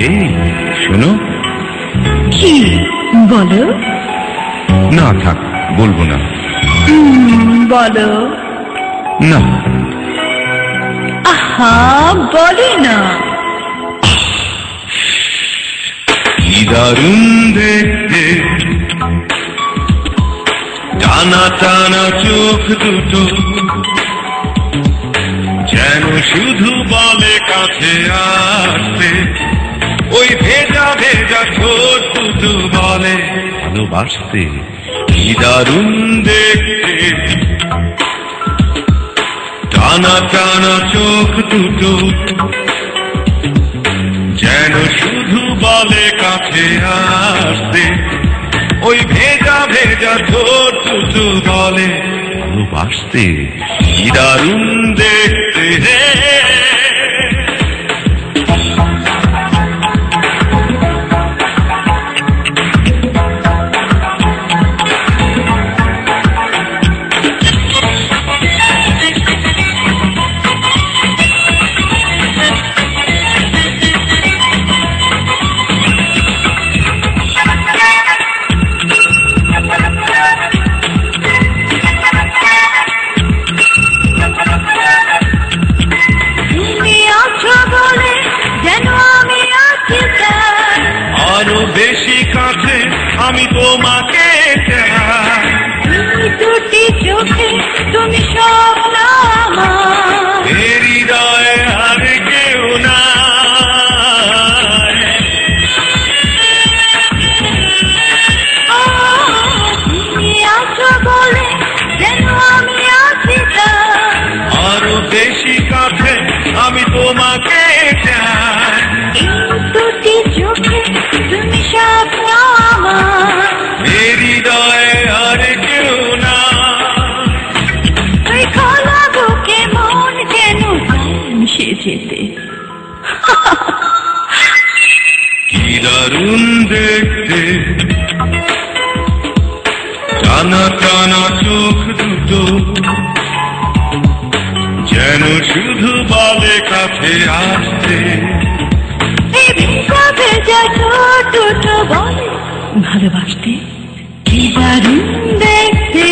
এই শোনো। কি বলো? না থাক, বলবো না। বলো না। আহা, বলে না। কি দারুণ দেখতে, টানা টানা চোখ দুটো, যেন শুধু বলে কাছে আসতে। ওই ভেজা ভেজা ঠোঁট দুটো বলে ভালোবাসতে। কি দারুণ দেখতে, টানা টানা চোখ দুটো, যেন শুধু বলে কাছে আসতে। ওই ভেজা ভেজা ঠোঁট দুটো বলে ভালোবাসতে। কি দারুণ দেখতে হে। আরো বেশি কাছে আমি তোমাকে চাই। দুটি চোখে তুমি স্বপ্ন আমার, হৃদয়ে আর কেউ নাই। তুমি আছো বলে যেন আমি আছি তাই। আরো বেশি কাছে আমি তোমাকে চাই। দুটি চোখে তুমি স্বপ্ন আমার, হৃদয়ে আর কেউ না। ওই খোলা বুকে মন যেন মিশে যেতে। কি দারুণ দেখতে, টানা টানা চোখ দুটো, যেন শুধু বলে কাছে আসতে। ভেজা ভেজা ঠোঁট দুটো বলে ভালোবাসতে। কি দারুণ দেখতে।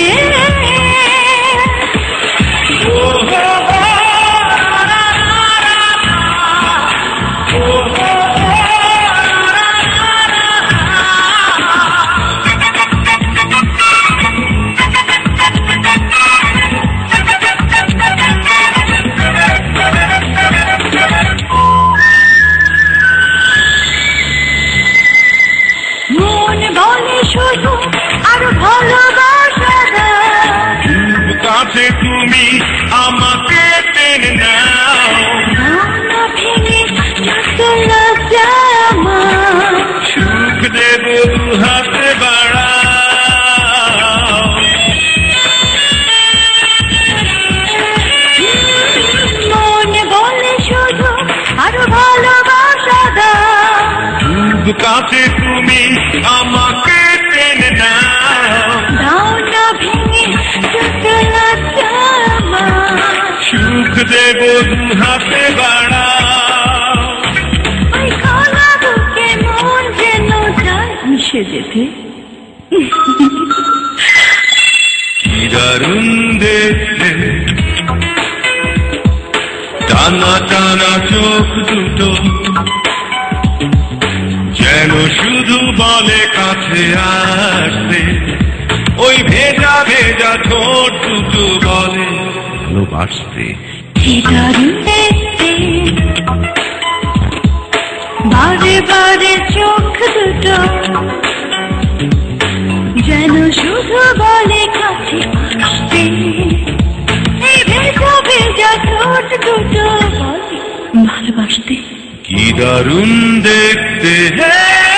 মন বলে শুধু আর ভালোবাসা দাও। খুব কাছে তুমি আমাকে টেনে নাও। না ভেঙে যত লজ্জা আমার, সুখ দেব দু হাতে বাড়াও। মন বলে শুধু আর ভালোবাসা দাও। খুব কাছে তুমি আমাকে টেনে নাও। দাও না ভেঙে যত লজ্জা আমার, সুখ দেব দু হাতে বাড়াও। ওই খোলা বুকে মন যেন চায় মিশে যেতে। কি দারুণ দেখতে, টানা টানা চোখ দুটো, যেন শুধু বলে কাছে আসতে। ওই ভেজা ভেজা ঠোঁট দুটো বলে ভালোবাসতে। কি দারুণ দেখতে, বারে বারে চোখ দুটো, যেন শুধু বলে কাছে আসতে। এই ভেজা ভেজা ঠোঁট দুটো বলে ভালোবাসতে। কি দারুণ দেখতে হে।